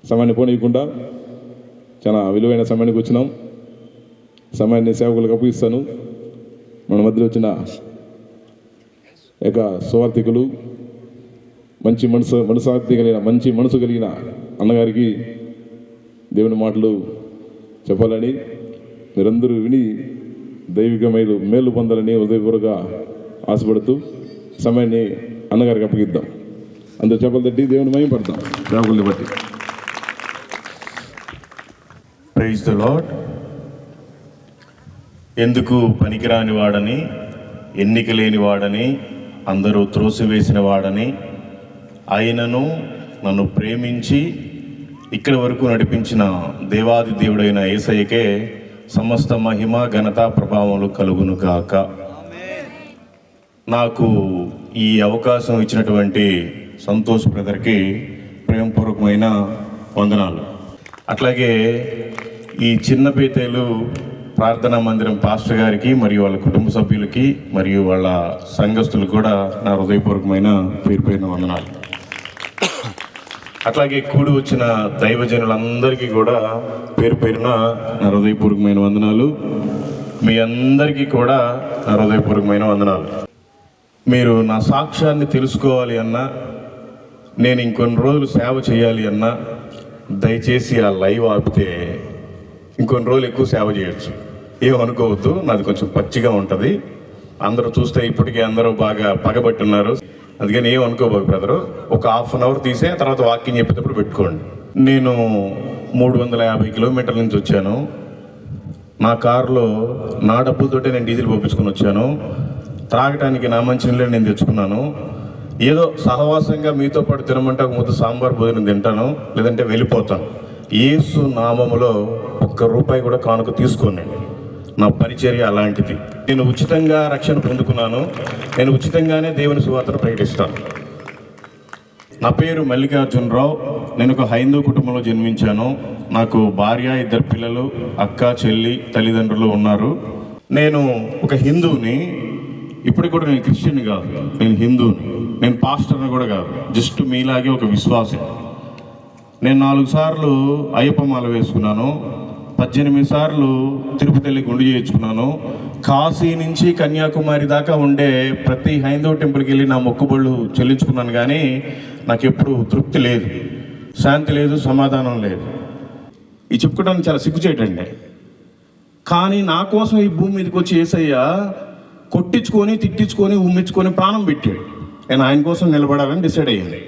సమయాన్ని పోనీయకుండా చాలా విలువైన సమయానికి వచ్చినాం. సమయాన్ని సేవకులకు అప్పగిస్తాను. మన మధ్యలో వచ్చిన యొక్క సువార్థికులు, మంచి మనసార్థి కలిగిన మంచి మనసు కలిగిన అన్నగారికి దేవుని మాటలు చెప్పాలని, మీరందరూ విని దైవిక మేలు పొందాలని హృదయపూర్వక ఆశపడుతూ సమయాన్ని అన్నగారికి అప్పగిద్దాం. అందరూ చెప్పలు తట్టి దేవుని మహిమ పడతాం సేవకుల్ని బట్టి. Praise the Lord. ఎందుకు పనికిరాని వాడని, ఎన్నిక లేని వాడని, అందరూ త్రోసివేసిన వాడని, ఆయనను నన్ను ప్రేమించి ఇక్కడి వరకు నడిపించిన దేవాది దేవుడైన యేసయ్యకే సమస్త మహిమ ఘనత ప్రభావములు కలుగును గాక. నాకు ఈ అవకాశం ఇచ్చినటువంటి సంతోష్ బ్రదర్కి ప్రేమపూర్వకమైన వందనాలు. అట్లాగే ఈ చిన్న బేతేలు ప్రార్థనా మందిరం పాస్టర్ గారికి మరియు వాళ్ళ కుటుంబ సభ్యులకి మరియు వాళ్ళ సంఘస్థులకు కూడా నా హృదయపూర్వకమైన పేరు వందనాలు. అట్లాగే కూడి వచ్చిన దైవజనులందరికీ కూడా పేరున నా హృదయపూర్వకమైన వందనాలు. మీ అందరికీ కూడా నా హృదయపూర్వకమైన వందనాలు. మీరు నా సాక్ష్యాన్ని తెలుసుకోవాలి అన్నా, నేను ఇంకొన్ని రోజులు సేవ చేయాలి అన్నా, దయచేసి ఆ లైవ్ ఆపితే ఇంకొన్ని రోజులు ఎక్కువ సేవ చేయొచ్చు. ఏమనుకోవద్దు, నాది కొంచెం పచ్చిగా ఉంటుంది. అందరూ చూస్తే ఇప్పటికే అందరూ బాగా పగబట్టున్నారు. అందుకని ఏమనుకోబోదు బ్రదరు, ఒక హాఫ్ అన్ అవర్ తీసే తర్వాత వాకింగ్ చెప్పేటప్పుడు పెట్టుకోండి. నేను 350 కిలోమీటర్ల నుంచి వచ్చాను. నా కారులో నా డబ్బులతోటే నేను డీజిల్ పంపించుకొని వచ్చాను. త్రాగటానికి నా మంచినీళ్ళే నేను తెచ్చుకున్నాను. ఏదో సహవాసంగా మీతో పాటు తినమంటే ఒక ముద్ద సాంబార్ భోజనం తింటాను, లేదంటే వెళ్ళిపోతాను. యేసు నామములో ₹1 కూడా కానుక తీసుకోండి. నా పరిచర్య అలాంటిది. నేను ఉచితంగా రక్షణ పొందుకున్నాను. నేను ఉచితంగానే దేవుని సువార్తను ప్రకటిస్తాను. నా పేరు మల్లికార్జునరావు. నేను ఒక హైందవ కుటుంబంలో జన్మించాను. నాకు భార్య, 2 పిల్లలు, అక్క, చెల్లి, తల్లిదండ్రులు ఉన్నారు. నేను ఒక హిందువుని. ఇప్పటికి కూడా నేను క్రిస్టియన్ కాదు, నేను హిందువుని. నేను పాస్టర్ని కూడా కాదు, జస్ట్ మీలాగే ఒక విశ్వాసం. నేను 4 సార్లు అయ్యప్ప మాల వేసుకున్నాను. 18 సార్లు తిరుపతి వెళ్ళి గుండు చేయించుకున్నాను. కాశీ నుంచి కన్యాకుమారి దాకా ఉండే ప్రతి హైందవ టెంపుల్కి వెళ్ళి నా మొక్కుబళ్ళు చెల్లించుకున్నాను. కానీ నాకు ఎప్పుడు తృప్తి లేదు, శాంతి లేదు, సమాధానం లేదు. ఇది చెప్పుకోవడానికి చాలా సిగ్గుచేటండి. కానీ నా కోసం ఈ భూమి మీదకి వచ్చి యేసయ్య కొట్టించుకొని, తిట్టించుకొని, ఉమ్మించుకొని ప్రాణం పెట్టాడు. నేను ఆయన కోసం నిలబడాలని డిసైడ్ అయ్యాను.